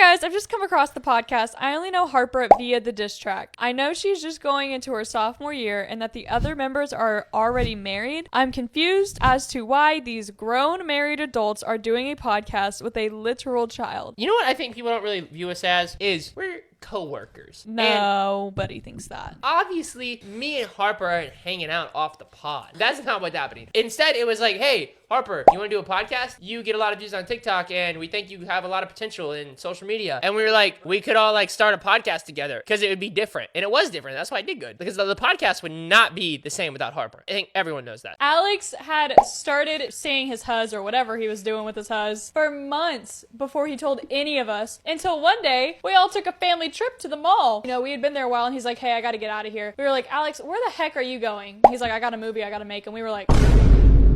Hi guys, I've just come across the podcast. I only know Harper via the diss track. I know she's just going into her sophomore year and that the other members are already married. I'm confused as to why these grown married adults are doing a podcast with a literal child. You know what I think people don't really view us as is we're co-workers. Nobody thinks that. Obviously, me and Harper aren't hanging out off the pod. That's not what's happening. Instead, it was like, hey, Harper, you want to do a podcast? You get a lot of views on TikTok, and we think you have a lot of potential in social media. And we were like, we could all like start a podcast together because it would be different. And it was different. That's why I did good. Because the podcast would not be the same without Harper. I think everyone knows that. Alex had started saying his huzz or whatever he was doing with his huzz for months before he told any of us, until one day we all took a family trip to the mall. You know, we had been there a while and he's like, hey, I gotta get out of here. We were like, Alex, where the heck are you going? He's like, I got a movie I gotta make. And we were like,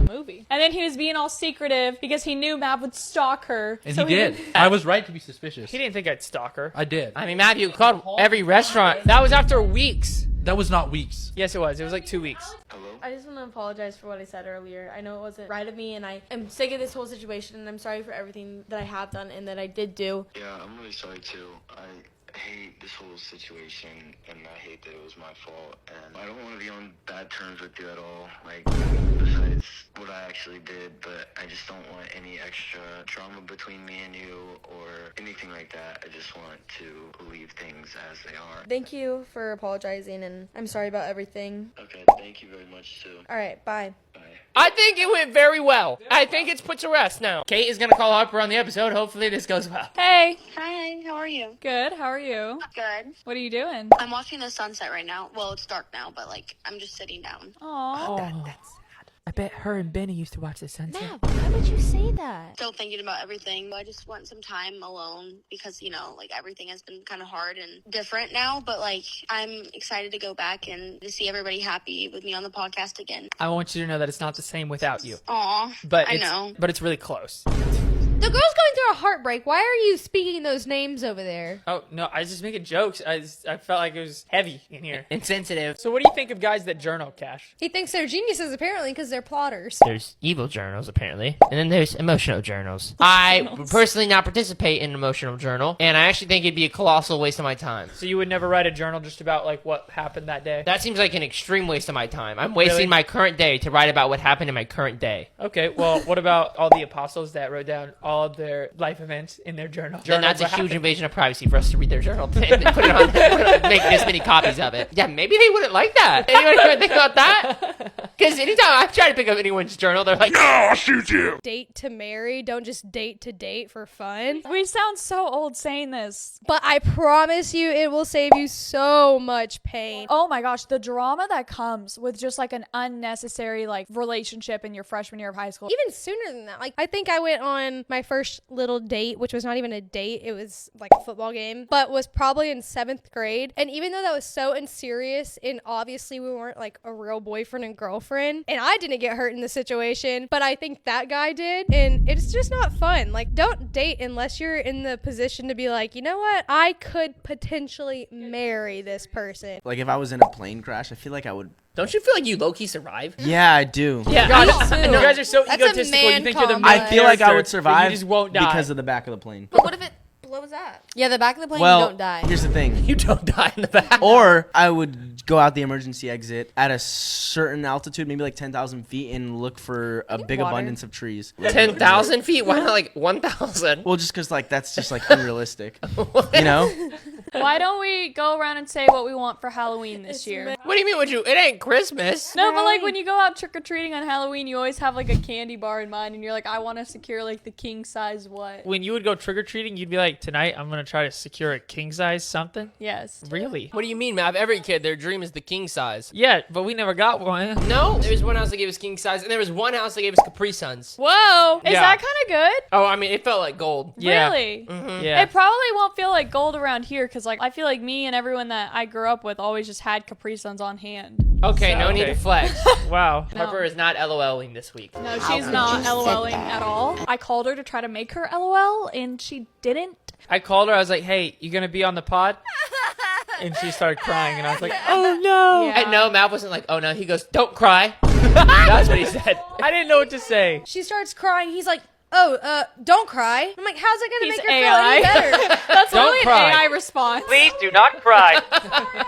movie. And then he was being all secretive because he knew Mav would stalk her. And so he did. I was right to be suspicious. He didn't think I'd stalk her. I did. I mean, Matthew called every restaurant. That was after weeks. That was not weeks. Yes, it was. It was like 2 weeks. Hello? I just want to apologize for what I said earlier. I know it wasn't right of me, and I am sick of this whole situation, and I'm sorry for everything that I have done and that I did do. Yeah, I'm really sorry too. I hate this whole situation, and I hate that it was my fault, and I don't want to be on bad terms with you at all, like, besides what I actually did, but I just don't want any extra drama between me and you, or anything like that. I just want to leave things as they are. Thank you for apologizing, and I'm sorry about everything. Okay, thank you very much too. Alright, bye. Bye. I think it went very well. I think it's put to rest now. Kate is going to call Harper on the episode. Hopefully this goes well. Hey. Hi, how are you? Good, how are you? Good. What are you doing? I'm watching the sunset right now. Well, it's dark now, but like, I'm just sitting down. Aww. That's sad. I bet her and Benny used to watch the sunset. Why would you say that? Still thinking about everything. I just want some time alone because, you know, like everything has been kind of hard and different now. But like, I'm excited to go back and to see everybody happy with me on the podcast again. I want you to know that it's not the same without you. Aw, But I it's, know. But it's really close. The girl's going through a heartbreak. Why are you speaking those names over there? Oh, no, I was just making jokes. I felt like it was heavy in here. Insensitive. So what do you think of guys that journal, Cash? He thinks they're geniuses, apparently, because they're plotters. There's evil journals, apparently. And then there's emotional journals. I would personally not participate in an emotional journal. And I actually think it'd be a colossal waste of my time. So you would never write a journal just about, like, what happened that day? That seems like an extreme waste of my time. I'm wasting Really? my current day to write about what happened in my current day. Okay, well, what about all the apostles that wrote down all of their life events in their journal? Then that's a What huge happened? invasion of privacy for us to read their journal and put it on, make this many copies of it. Yeah, maybe they wouldn't like that. Anyone ever think about that? Because anytime I try to pick up anyone's journal, they're like, no, I'll shoot you. Date to marry. Don't just date to date for fun. We sound so old saying this. But I promise you, it will save you so much pain. Oh my gosh, the drama that comes with just like an unnecessary like relationship in your freshman year of high school. Even sooner than that. Like, I think I went on my first little date, which was not even a date. It was like a football game, but was probably in 7th grade. And even though that was so unserious, and obviously we weren't like a real boyfriend and girlfriend, and I didn't get hurt in the situation, but I think that guy did. And it's just not fun. Like, don't date unless you're in the position to be like, you know what? I could potentially marry this person. Like, if I was in a plane crash, I feel like I would. Don't you feel like you low-key survive? Yeah, I do. Yeah, God, too. you guys are so That's a egotistical. You think you're the man main I feel like I would character, survive but you just won't die. because of the back of the plane. But what if it blows up? Yeah, the back of the plane, Well, you don't die. here's the thing. You don't die in the back. Or I would go out the emergency exit at a certain altitude, maybe like 10,000 feet, and look for a big water. abundance of trees. 10,000 feet? Why not like 1,000? Well, just because like that's just like unrealistic, you know? Why don't we go around and say what we want for Halloween this year? What do you mean? It ain't Christmas. No, but like when you go out trick-or-treating on Halloween, you always have like a candy bar in mind and you're like, I want to secure like the king size what? When you would go trick-or-treating, you'd be like, tonight I'm going to try to secure a king-size something? Yes. Really? What do you mean, Mav? Every kid, their dream is the king size. Yeah, but we never got one. No, there was one house that gave us king size, and there was one house that gave us Capri Suns. Whoa! Is Yeah. that kind of good? Oh, I mean, it felt like gold. Yeah. Really? Yeah. It probably won't feel like gold around here because like I feel like me and everyone that I grew up with always just had Capri Suns on hand. Okay, no need to flex. Wow. No. Harper is not LOLing this week. No, she's not LOLing at all. I called her to try to make her LOL and she didn't. I called her. I was like, hey, you going to be on the pod? And she started crying, and I was like, oh, no. Yeah. And no, Mav wasn't like, oh no. He goes, don't cry. That's what he said. I didn't know what to say. She starts crying. He's like, oh, don't cry. I'm like, how's it going to He's make her AI. feel any better? That's cry. AI response. Please do not cry.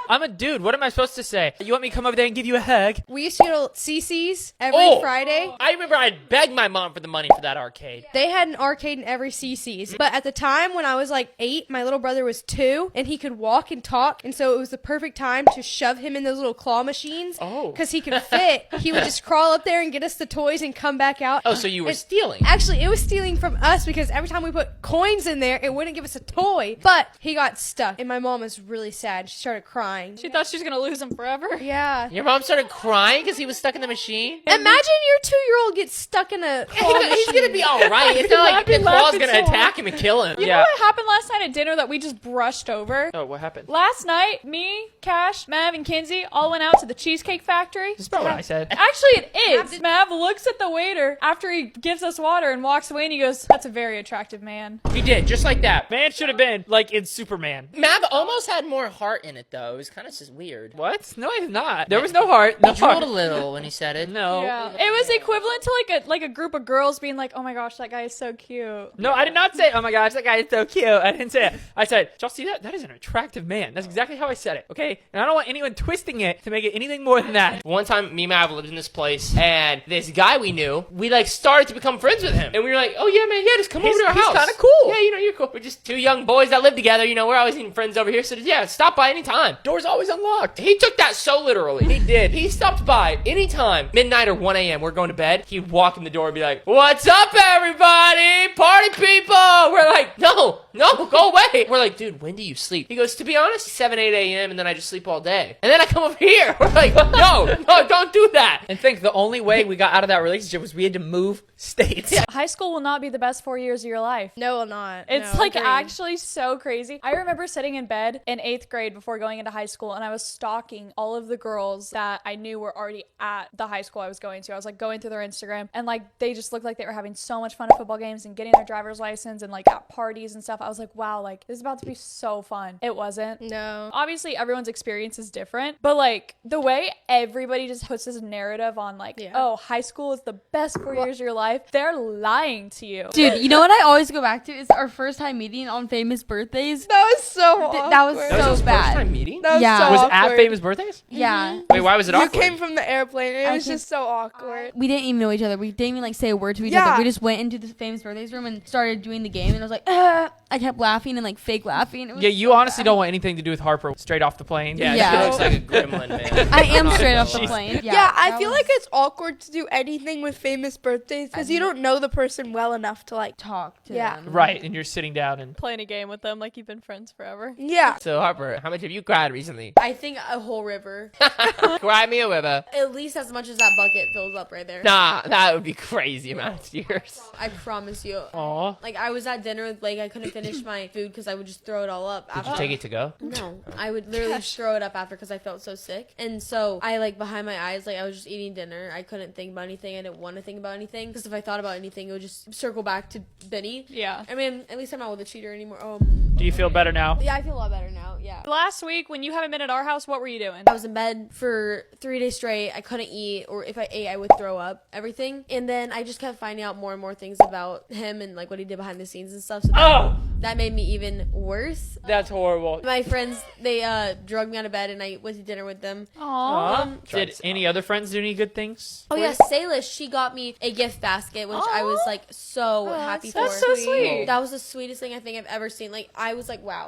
I'm a dude. What am I supposed to say? You want me to come over there and give you a hug? We used to go to CC's every Oh. Friday. I remember I'd begged my mom for the money for that arcade. They had an arcade in every CC's. But at the time when I was like 8, my little brother was 2, and he could walk and talk. And so it was the perfect time to shove him in those little claw machines. Oh. Because he could fit. He would just crawl up there and get us the toys and come back out. Oh, so you were And- stealing. Actually, it was stealing from us because every time we put coins in there, it wouldn't give us a toy. But he got stuck, and my mom was really sad. She started crying. She thought she was gonna lose him forever. Yeah. Your mom started crying because he was stuck in the machine? Imagine your 2-year-old gets stuck in a claw machine. He's gonna be alright. It's not like the I've been claw's laughing gonna so attack him and kill him. You know what happened last night at dinner that we just brushed over? Oh, what happened? Last night, me, Cash, Mav, and Kinsey all went out to the Cheesecake Factory. That's not what I said. Actually, it is. Mav looks at the waiter after he gives us water and walks away, and he goes, "That's a very attractive man." He did, just like that. Man should have been like in Superman. Mav almost had more heart in it, though. It was kind of just weird. What? No, I did not. There was no heart. No He drooled heart. a little when he said it. No. Yeah. It was equivalent to like a group of girls being like, "Oh my gosh, that guy is so cute." No, I did not say, oh my gosh, that guy is so cute. I didn't say it. I said, y'all see that? That is an attractive man. That's exactly how I said it, okay? And I don't want anyone twisting it to make it anything more than that. One time, me and Mav lived in this place, and this guy we knew, we like started to become friends with him. And we were like, oh yeah, man, yeah, just come over to our He's house. kinda cool. Yeah, you know, you're cool. We're just two young boys that live together, you know, we're always eating friends over here. So yeah, stop by anytime. Door's always unlocked. He took that so literally. He did. He stopped by anytime, midnight or 1 a.m. We're going to bed. He'd walk in the door and be like, "What's up, everybody? Party people!" We're like, no, go away. We're like, dude, when do you sleep? He goes, to be honest, 7, 8 a.m. and then I just sleep all day. And then I come over here. We're like, no, don't do that. And think the only way we got out of that relationship was we had to move states. High school will not be the best 4 years of your life. No, will not. It's No, like agreed. actually so crazy. I remember sitting in bed in 8th grade before going into high school, and I was stalking all of the girls that I knew were already at the high school I was going to. I was like going through their Instagram, and like they just looked like they were having so much fun at football games and getting their driver's license and like at parties and stuff. I was like, wow, like this is about to be so fun. It wasn't. No. Obviously, everyone's experience is different, but like the way everybody just puts this narrative on like, Yeah. oh, high school is the best 4 years of your life, they're lying to you. Dude, you know what I always go back to is our first time meeting on famous birthdays. That was so awkward. That was That was so his bad. first time meeting? That was Yeah. so Was it awkward. at famous birthdays? Yeah. Wait, why was it You awkward? came from the airplane. And it I was came- just so awkward. We didn't even know each other. We didn't even like say a word to each Yeah. other. We just went into the famous birthdays room and started doing the game. And I was like, I kept laughing and like fake laughing. It was Yeah, you so honestly bad. don't want anything to do with Harper straight off the plane. Yeah, Yeah. she looks like a gremlin, man. I am straight off She's- the plane. Yeah, I that feel was- like it's awkward to do anything with famous birthdays because you don't know the person well enough to like. talk to Yeah. them. Right, and you're sitting down and Playing a game with them like you've been friends forever. Yeah. So Harper, how much have you cried recently? I think a whole river. Cry me a river. At least as much as that bucket fills up right there. Nah, that would be crazy amount of tears. I promise you. aw. Like I was at dinner, like I couldn't finish my food because I would just throw it all up. Did after. you take it to go? No, I would literally just throw it up after because I felt so sick. And so I like behind my eyes, like I was just eating dinner. I couldn't think about anything. I didn't want to think about anything because if I thought about anything, it would just circle back to Benny. Yeah. I mean, at least I'm not with a cheater anymore. Do you feel better now? Yeah, I feel a lot better now. Yeah. Last week when you haven't been at our house, what were you doing? I was in bed for 3 days straight. I couldn't eat, or if I ate, I would throw up everything. And then I just kept finding out more and more things about him and like what he did behind the scenes and stuff. So Oh, that made me even worse. that's horrible. My friends, they drugged me out of bed, and I went to dinner with them. Aww. Did any other friends do any good things? Oh for yeah, you? Saylish, she got me a gift basket, which I was like so happy for. That's so sweet. That was the sweetest thing I think I've ever seen. Like I was like, wow,